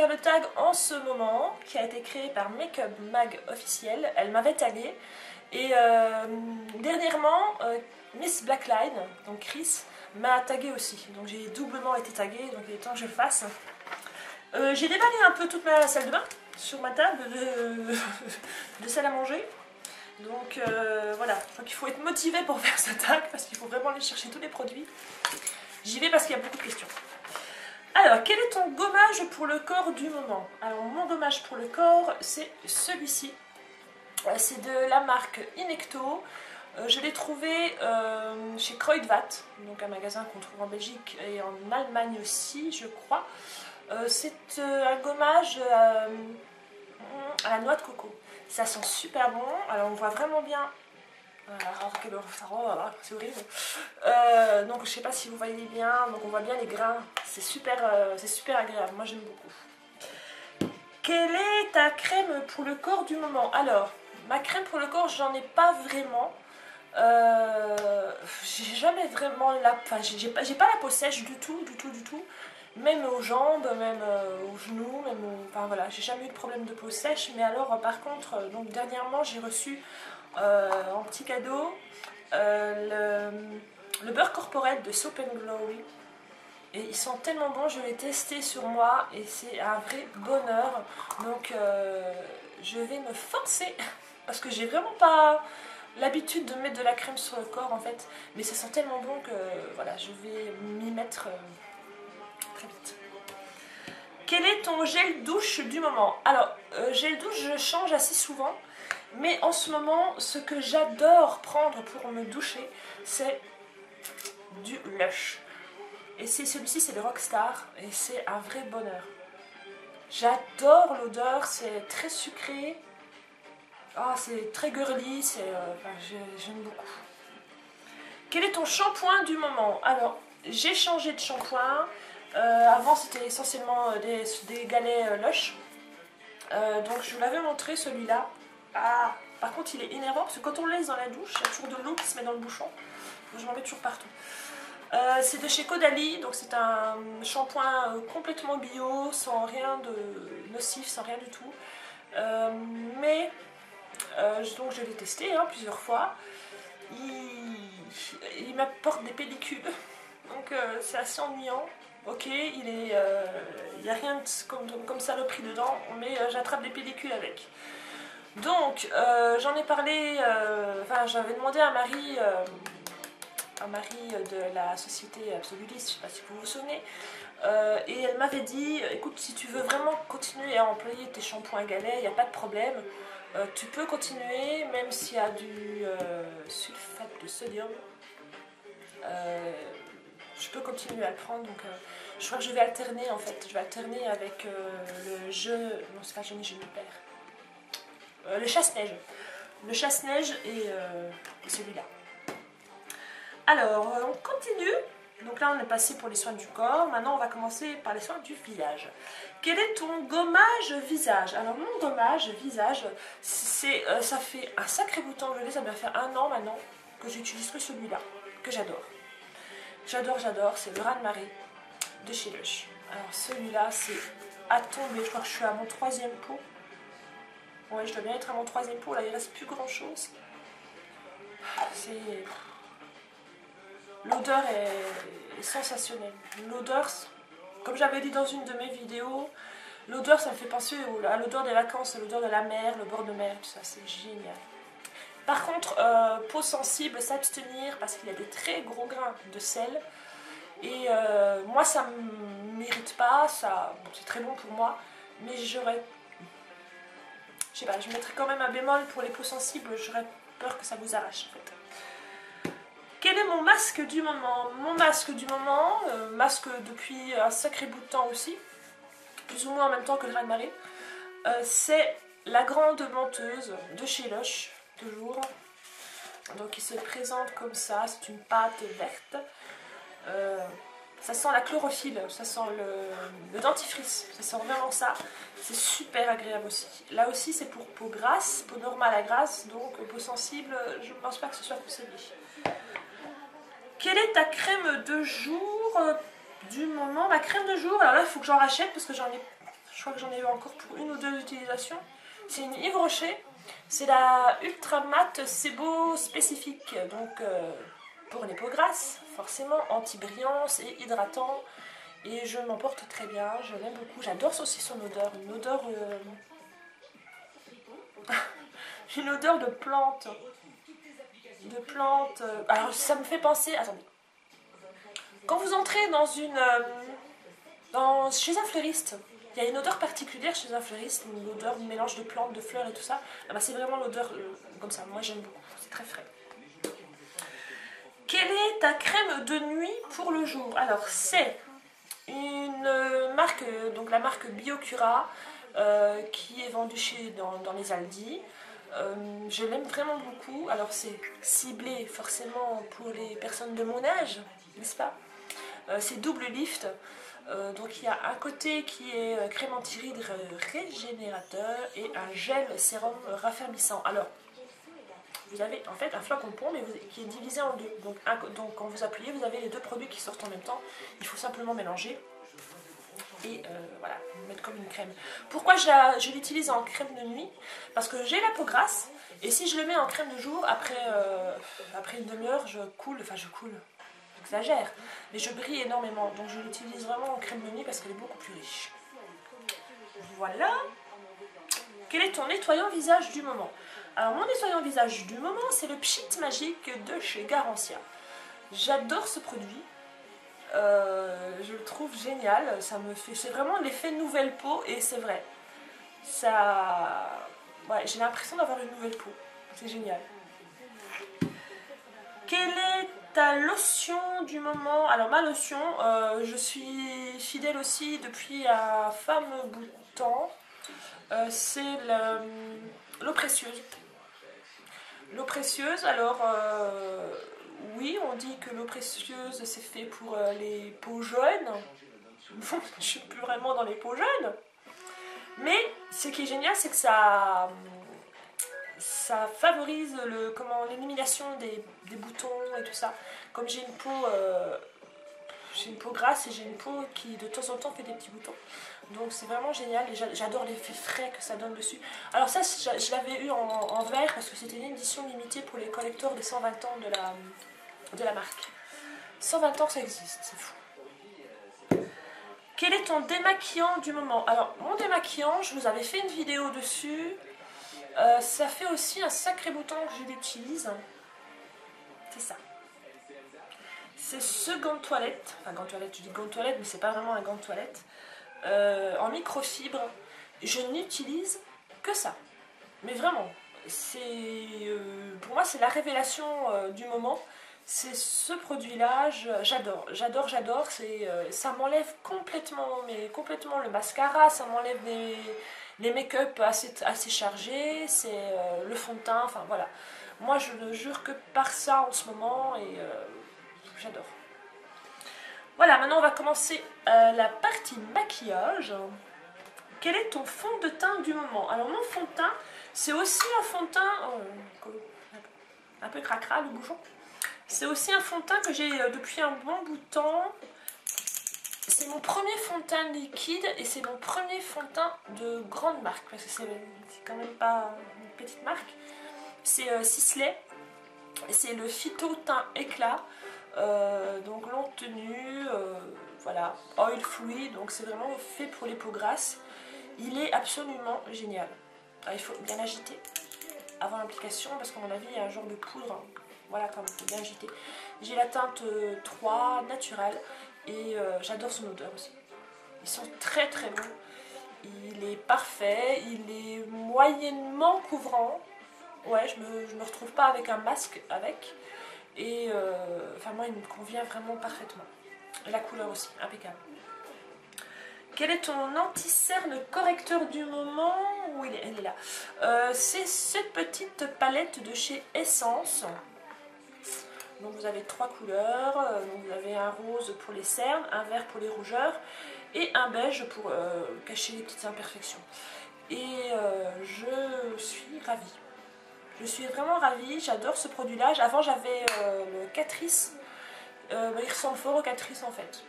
le tag en ce moment, qui a été créé par Makeup Mag officiel. Elle m'avait tagué. Et dernièrement, Miss Blackline, donc Chris, m'a tagué aussi. Donc j'ai doublement été taguée, donc il est temps que je le fasse. J'ai déballé un peu toute ma salle de bain sur ma table de salle à manger. Donc voilà, donc il faut être motivé pour faire ce tag parce qu'il faut vraiment aller chercher tous les produits. J'y vais parce qu'il y a beaucoup de questions. Alors, quel est ton gommage pour le corps du moment? Alors, mon gommage pour le corps, c'est celui-ci. C'est de la marque Inecto. Je l'ai trouvé chez Kruidvat, donc un magasin qu'on trouve en Belgique et en Allemagne aussi, je crois. C'est un gommage à la noix de coco. Ça sent super bon. Alors, on voit vraiment bien. C'est horrible. Donc je sais pas si vous voyez bien, donc on voit bien les grains, c'est super agréable, moi j'aime beaucoup. Quelle est ta crème pour le corps du moment? Alors, ma crème pour le corps, j'en ai pas vraiment. J'ai jamais vraiment j'ai pas la peau sèche du tout. Même aux jambes, même aux genoux, enfin voilà, j'ai jamais eu de problème de peau sèche. Mais alors par contre, donc dernièrement j'ai reçu en petit cadeau le beurre corporel de Soap & Glory. Et ils sont tellement bons, je l'ai testé sur moi et c'est un vrai bonheur. Donc je vais me forcer parce que j'ai vraiment pas l'habitude de mettre de la crème sur le corps en fait. Mais ça sent tellement bon que voilà, je vais m'y mettre très vite. Quel est ton gel douche du moment? Alors, gel douche, je change assez souvent. Mais en ce moment, ce que j'adore prendre pour me doucher, c'est du Lush. Et celui-ci, c'est le Rockstar. Et c'est un vrai bonheur. J'adore l'odeur, c'est très sucré. Ah, c'est très girly, j'aime beaucoup. Quel est ton shampoing du moment? Alors, j'ai changé de shampoing. Avant, c'était essentiellement des galets Lush. Donc, je vous l'avais montré, celui-là. Ah, par contre, il est énervant parce que quand on le laisse dans la douche, il y a toujours de l'eau qui se met dans le bouchon. Donc, je m'en mets toujours partout. C'est de chez Caudalie, donc c'est un shampoing complètement bio, sans rien de nocif, sans rien du tout. Donc je l'ai testé plusieurs fois. Il m'apporte des pellicules, donc c'est assez ennuyant. Ok, il n'y a rien comme saloperie dedans, mais j'attrape des pellicules avec. Donc, j'en ai parlé, j'avais demandé à Marie de la société Absolulis, je ne sais pas si vous vous souvenez, et elle m'avait dit, écoute, si tu veux vraiment continuer à employer tes shampoings à galets, il n'y a pas de problème, tu peux continuer, même s'il y a du sulfate de sodium, je peux continuer à le prendre, donc je crois que je vais alterner en fait, je vais alterner avec le non c'est pas Jeune je me perds. Le chasse-neige. Le chasse-neige et celui-là. Alors, on continue. Donc là, on est passé pour les soins du corps. Maintenant, on va commencer par les soins du visage. Quel est ton gommage visage? Alors, mon gommage visage, ça fait un sacré bout de temps que je l'ai. Ça doit faire 1 an maintenant que j'utilise que celui-là, que j'adore. J'adore. C'est le raz-de-marée de chez Lush. Alors, celui-là, c'est à tomber. Je crois que je suis à mon 3e pot. Ouais, je dois bien être à mon 3e pot, là il reste plus grand chose. L'odeur est sensationnelle. L'odeur, comme j'avais dit dans une de mes vidéos, l'odeur ça me fait penser à l'odeur des vacances, à l'odeur de la mer, le bord de mer, tout ça, c'est génial. Par contre, peau sensible, s'abstenir parce qu'il y a des très gros grains de sel. Et moi ça ne m'irrite pas, c'est très bon pour moi, mais j'aurais... Je sais pas, je mettrais quand même un bémol pour les peaux sensibles, j'aurais peur que ça vous arrache en fait. Quel est mon masque du moment? Mon masque du moment, masque depuis un sacré bout de temps aussi, plus ou moins en même temps que le raz-de-marée, c'est la grande menteuse de chez Lush, toujours. Donc il se présente comme ça, c'est une pâte verte. Ça sent la chlorophylle, ça sent le dentifrice, ça sent vraiment ça. C'est super agréable aussi. Là aussi, c'est pour peau grasse, peau normale à grasse, donc peau sensible, je ne pense pas que ce soit conseillé. Quelle est ta crème de jour du moment? Ma crème de jour, alors là, il faut que j'en rachète parce que j'en Je crois que j'en ai eu encore pour 1 ou 2 utilisations. C'est une Yves Rocher. C'est la Ultra Matte Sebo spécifique. Donc pour les peaux grasses, forcément anti-brillance et hydratant. Et je m'en porte très bien, je l'aime beaucoup. J'adore aussi son odeur. Une odeur de plante. Alors ça me fait penser... Attendez. Quand vous entrez chez un fleuriste, il y a une odeur particulière chez un fleuriste, une odeur, un mélange de plantes, de fleurs et tout ça. Ah bah, c'est vraiment l'odeur comme ça, moi j'aime beaucoup, c'est très frais. Quelle est ta crème de nuit pour le jour? Alors c'est une marque, donc la marque Biocura, qui est vendue dans les Aldi. Je l'aime vraiment beaucoup. Alors c'est ciblé forcément pour les personnes de mon âge, n'est-ce pas? C'est double lift. Donc il y a un côté qui est crème anti-rides régénérateur et un gel sérum raffermissant. Alors vous avez en fait un flacon de pompe qui est divisé en deux. Donc quand vous appuyez, vous avez les 2 produits qui sortent en même temps. Il faut simplement mélanger et voilà, mettre comme une crème. Pourquoi je l'utilise en crème de nuit? Parce que j'ai la peau grasse et si je le mets en crème de jour, après une demi-heure, je coule, j'exagère, mais je brille énormément. Donc je l'utilise vraiment en crème de nuit parce qu'elle est beaucoup plus riche. Voilà. Quel est ton nettoyant visage du moment? Alors mon nettoyant visage du moment, c'est le Pchit Magique de chez Garancia. J'adore ce produit. Je le trouve génial. C'est vraiment l'effet nouvelle peau et c'est vrai. Ouais, j'ai l'impression d'avoir une nouvelle peau. C'est génial. Quelle est ta lotion du moment? Alors ma lotion, je suis fidèle aussi depuis un fameux bout de temps. C'est l'eau précieuse. L'eau précieuse, alors oui, on dit que l'eau précieuse c'est fait pour les peaux jaunes. Bon, je suis plus vraiment dans les peaux jaunes. Mais ce qui est génial, c'est que ça favorise l'élimination des boutons et tout ça. Comme j'ai une peau grasse et j'ai une peau qui de temps en temps fait des petits boutons. Donc c'est vraiment génial et j'adore l'effet frais que ça donne dessus. Alors ça, je l'avais eu en vert parce que c'était une édition limitée pour les collecteurs des 120 ans de la marque. 120 ans, ça existe, c'est fou. Quel est ton démaquillant du moment? Alors mon démaquillant, je vous avais fait une vidéo dessus. Ça fait aussi un sacré bouton que je l'utilise. C'est ça. C'est ce gant de toilette. Enfin gant de toilette, je dis gant de toilette, mais c'est pas vraiment un gant de toilette. En microfibre. Je n'utilise que ça. Mais vraiment, pour moi c'est la révélation du moment. C'est ce produit-là, j'adore. Ça m'enlève complètement le mascara, ça m'enlève les make-up assez chargés, c'est le fond de teint, enfin voilà. Moi je ne jure que par ça en ce moment et j'adore. Voilà, maintenant on va commencer la partie maquillage. Quel est ton fond de teint du moment? Alors mon fond de teint, c'est aussi un fond de teint un peu cracra le bouchon. C'est aussi un fond de teint que j'ai depuis un bon bout de temps. C'est mon premier fond de teint liquide et c'est mon premier fond de teint de grande marque parce que c'est quand même pas une petite marque. C'est Sisley. C'est le Phyto Teint Éclat. Donc longue tenue, voilà, oil free, donc c'est vraiment fait pour les peaux grasses. Il est absolument génial. Alors, il faut bien agiter avant l'application parce qu'à mon avis il y a un genre de poudre. Voilà, quand il faut bien agiter. J'ai la teinte 3 naturelle et j'adore son odeur aussi. Ils sont très très bons. Il est parfait, il est moyennement couvrant. Ouais, je me retrouve pas avec un masque avec. Et enfin moi il me convient vraiment parfaitement. Et la couleur aussi, impeccable. Quel est ton anti-cerne correcteur du moment? Où elle est là. C'est cette petite palette de chez Essence. Donc vous avez 3 couleurs. Donc vous avez un rose pour les cernes, un vert pour les rougeurs et un beige pour cacher les petites imperfections. Et je suis ravie. Je suis vraiment ravie, j'adore ce produit-là. Avant j'avais le Catrice. Il ressemble fort au Catrice en fait.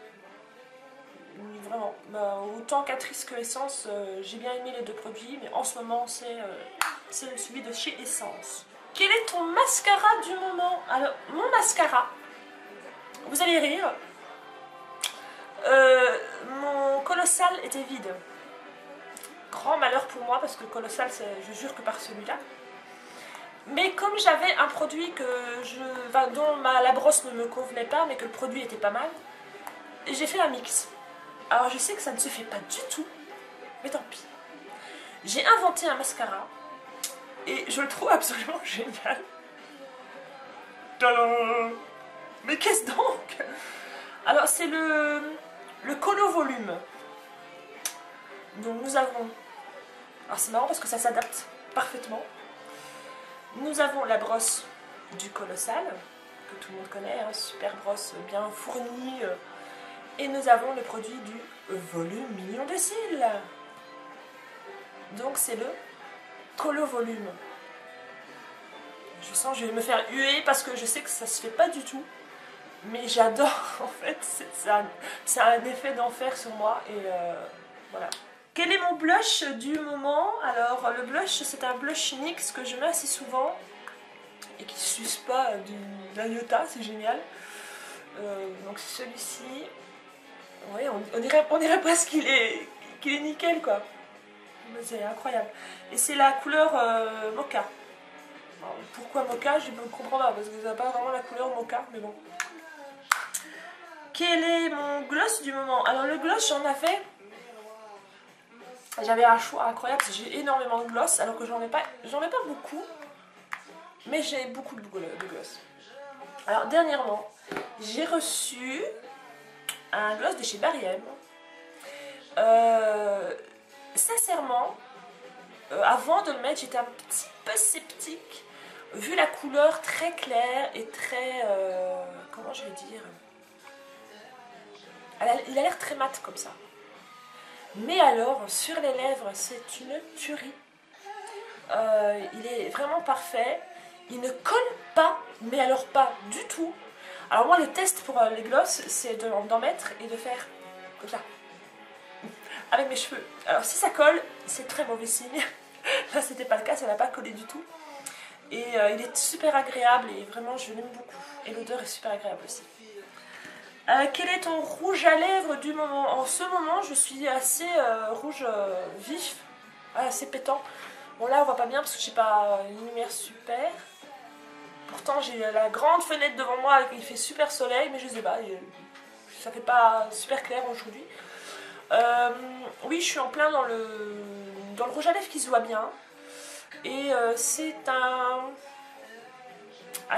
Vraiment. Autant Catrice que Essence, j'ai bien aimé les deux produits, mais en ce moment c'est celui de chez Essence. Quel est ton mascara du moment? Alors, mon mascara, vous allez rire, mon Colossal était vide. Grand malheur pour moi, parce que le Colossal, je jure que par celui-là. Mais comme j'avais un produit dont la brosse ne me convenait pas, mais que le produit était pas mal, j'ai fait un mix. Alors je sais que ça ne se fait pas du tout, mais tant pis. J'ai inventé un mascara, et je le trouve absolument génial. Tadam! Mais qu'est-ce donc? Alors c'est le Colo Volume. Donc nous avons... Alors c'est marrant parce que ça s'adapte parfaitement. Nous avons la brosse du Colossal, que tout le monde connaît, hein, super brosse bien fournie. Et nous avons le produit du Volume Million de Cils. Donc c'est le Colo Volume. Je sens que je vais me faire huer parce que je sais que ça se fait pas du tout. Mais j'adore en fait, c'est un effet d'enfer sur moi et voilà. Quel est mon blush du moment? Alors le blush c'est un blush NYX que je mets assez souvent et qui ne suce pas d'un iota, c'est génial. Donc c'est celui-ci. Oui, on dirait presque qu'il est nickel quoi. C'est incroyable. Et c'est la couleur mocha. Alors, pourquoi mocha? Je ne comprends pas parce que ça n'a pas vraiment la couleur mocha, mais bon. Quel est mon gloss du moment? Alors le gloss j'en avais... J'avais un choix incroyable, j'ai énormément de gloss alors que j'en ai pas beaucoup. Mais j'ai beaucoup de gloss. Alors dernièrement, j'ai reçu un gloss de chez Barry M. Sincèrement, avant de le mettre, j'étais un petit peu sceptique. Vu la couleur très claire et très... comment je vais dire? Il a l'air très mat comme ça. Mais alors, sur les lèvres, c'est une tuerie. Il est vraiment parfait. Il ne colle pas, mais alors pas du tout. Alors moi, le test pour les gloss, c'est d'en mettre et de faire comme ça. Avec mes cheveux. Alors si ça colle, c'est très mauvais signe. Là, c'était pas le cas, ça n'a pas collé du tout. Et il est super agréable et vraiment, je l'aime beaucoup. Et l'odeur est super agréable aussi. Quel est ton rouge à lèvres du moment? En ce moment, je suis assez rouge vif, assez pétant. Bon là, on voit pas bien parce que j'ai pas une lumière super. Pourtant, j'ai la grande fenêtre devant moi, il fait super soleil, mais je sais pas, ça fait pas super clair aujourd'hui. Oui, je suis en plein dans le rouge à lèvres qui se voit bien. Et c'est un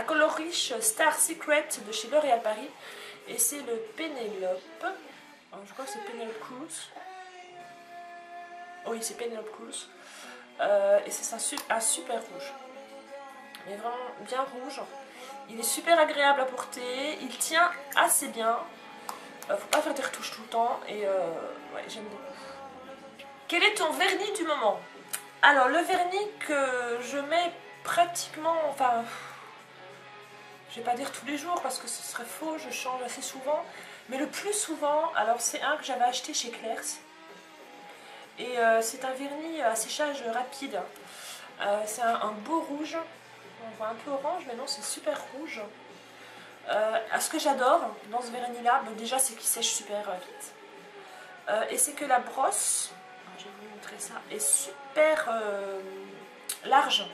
color riche Star Secret de chez L'Oréal Paris. Et c'est le Penelope. Alors, je crois que c'est Penelope Cruz. Oui, c'est Penelope Cruz. Et c'est un super rouge. Mais vraiment bien rouge. Il est super agréable à porter. Il tient assez bien. Faut pas faire des retouches tout le temps. Et ouais, j'aime beaucoup. Quel est ton vernis du moment? Alors, le vernis que je mets pratiquement... Enfin... Je vais pas dire tous les jours parce que ce serait faux, je change assez souvent. Mais le plus souvent, alors c'est un que j'avais acheté chez Claire's. Et c'est un vernis à séchage rapide. C'est un beau rouge. On voit un peu orange, mais non, c'est super rouge. Ce que j'adore dans ce vernis-là, bon, déjà c'est qu'il sèche super vite. Et c'est que la brosse, je vais vous montrer ça, est super large.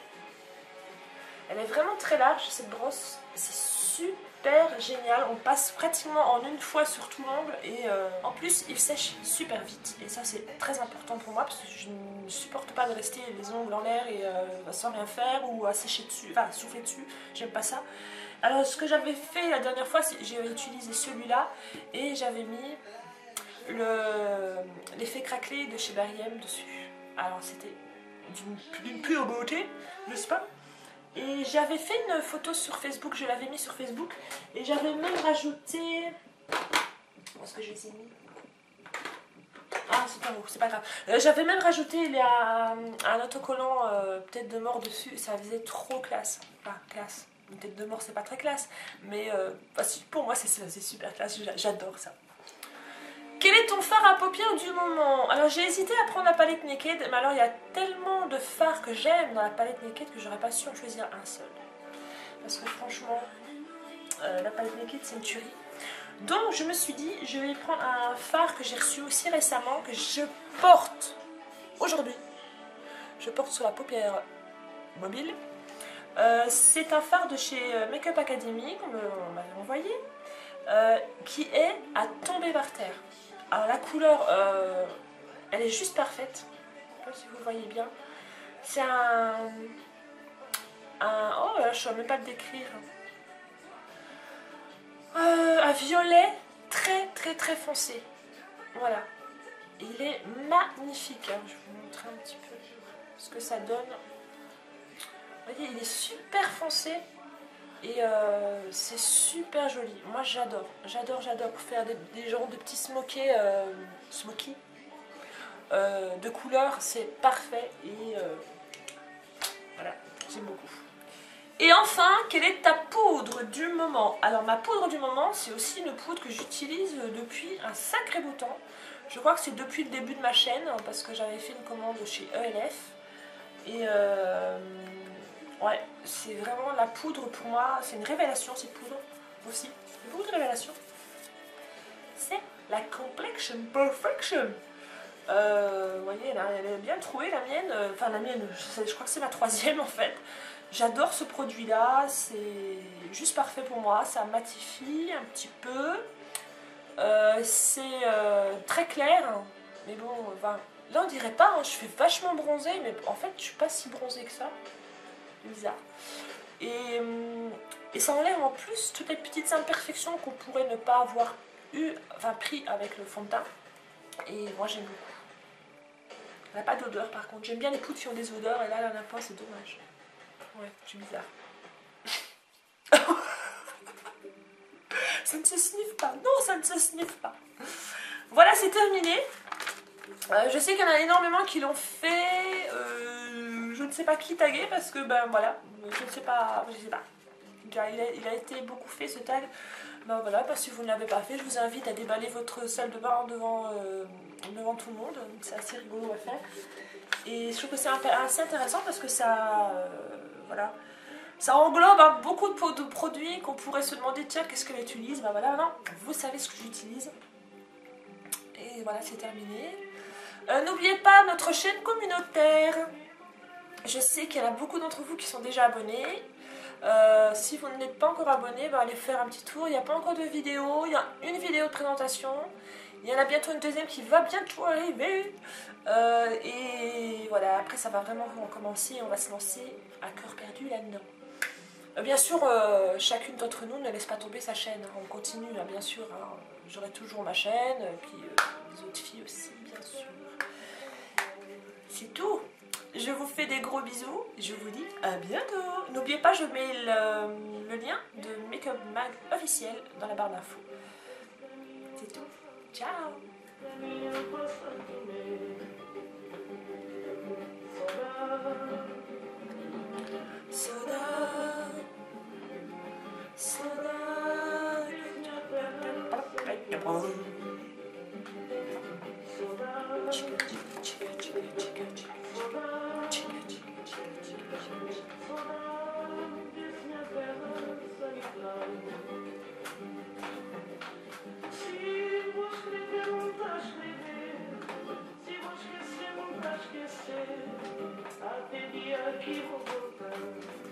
Elle est vraiment très large cette brosse, c'est super génial, on passe pratiquement en une fois sur tout l'ongle et en plus il sèche super vite et ça c'est très important pour moi parce que je ne supporte pas de rester les ongles en l'air et sans rien faire ou à sécher dessus, enfin souffler dessus, j'aime pas ça. Alors ce que j'avais fait la dernière fois, c'est j'ai utilisé celui-là et j'avais mis l'effet craquelé de chez Barry M dessus. Alors c'était d'une pure beauté, n'est-ce pas? Et j'avais fait une photo sur Facebook, je l'avais mis sur Facebook. Et j'avais même rajouté... Où est-ce que je les ai mis? Ah, c'est pas, c'est pas grave. J'avais même rajouté un autocollant tête de mort dessus. Ça faisait trop classe. Enfin, classe. Une tête de mort, c'est pas très classe. Mais pour moi, c'est super classe. J'adore ça. Quel est ton fard à paupières du moment? Alors j'ai hésité à prendre la palette Naked, mais alors il y a tellement de fards que j'aime dans la palette Naked que j'aurais pas su en choisir un seul. Parce que franchement, la palette Naked c'est une tuerie. Donc je me suis dit, je vais prendre un fard que j'ai reçu aussi récemment, que je porte aujourd'hui. Je porte sur la paupière mobile. C'est un fard de chez Make Up Academy, qu'on m'avait envoyé, qui est à tomber par terre. Alors la couleur, elle est juste parfaite. Je sais pas si vous voyez bien. C'est oh là, je ne saurais même pas le décrire. Un violet très foncé. Voilà. Il est magnifique. Hein. Je vais vous montrer un petit peu ce que ça donne. Vous voyez, il est super foncé. Et c'est super joli. Moi j'adore. J'adore pour faire des genres de petits smoky de couleur. C'est parfait. Et voilà, j'aime beaucoup. Et enfin, quelle est ta poudre du moment? Alors ma poudre du moment, c'est aussi une poudre que j'utilise depuis un sacré bout de temps. Je crois que c'est depuis le début de ma chaîne, parce que j'avais fait une commande chez ELF. Et ouais, c'est vraiment la poudre pour moi, c'est une révélation cette poudre aussi. C'est beaucoup de révélation. C'est la Complexion Perfection. Vous voyez, là, elle est bien trouvée la mienne. Enfin la mienne, je crois que c'est ma troisième en fait. J'adore ce produit-là, c'est juste parfait pour moi, ça matifie un petit peu, c'est très clair, mais bon, enfin, là on dirait pas, hein, je fais vachement bronzée, mais en fait je suis pas si bronzée que ça, c'est bizarre. Et ça enlève en plus toutes les petites imperfections qu'on pourrait ne pas avoir pris avec le fond de teint, et moi j'aime beaucoup. Elle n'a pas d'odeur par contre, j'aime bien les poudres qui ont des odeurs, et là elle en a pas, c'est dommage. Ouais, je suis bizarre. Ça ne se sniffe pas. Non, ça ne se sniffe pas. Voilà, c'est terminé. Je sais qu'il y en a énormément qui l'ont fait. Je ne sais pas qui taguer parce que, ben voilà, je ne sais pas. Il a été beaucoup fait ce tag. Ben voilà, parce que si vous ne l'avez pas fait, je vous invite à déballer votre salle de bain devant tout le monde. C'est assez rigolo à faire. Et je trouve que c'est assez intéressant parce que ça... voilà. Ça englobe beaucoup de produits qu'on pourrait se demander, tiens, qu'est-ce qu'elle utilise? Ben voilà, non, vous savez ce que j'utilise. Et voilà, c'est terminé. N'oubliez pas notre chaîne communautaire. Je sais qu'il y en a beaucoup d'entre vous qui sont déjà abonnés. Si vous n'êtes pas encore abonné, ben allez faire un petit tour. Il n'y a pas encore de vidéo. Il y a une vidéo de présentation. Il y en a bientôt une deuxième qui va bientôt arriver. Et voilà, après ça va vraiment recommencer. On va se lancer à cœur perdu là-dedans. Bien sûr, chacune d'entre nous ne laisse pas tomber sa chaîne. On continue, hein, bien sûr. Hein. J'aurai toujours ma chaîne, puis les autres filles aussi, bien sûr. C'est tout. Je vous fais des gros bisous. Je vous dis à bientôt. N'oubliez pas, je mets le lien de Make Up Mag officiel dans la barre d'infos. C'est tout. Ciao. Até dia que vou voltar.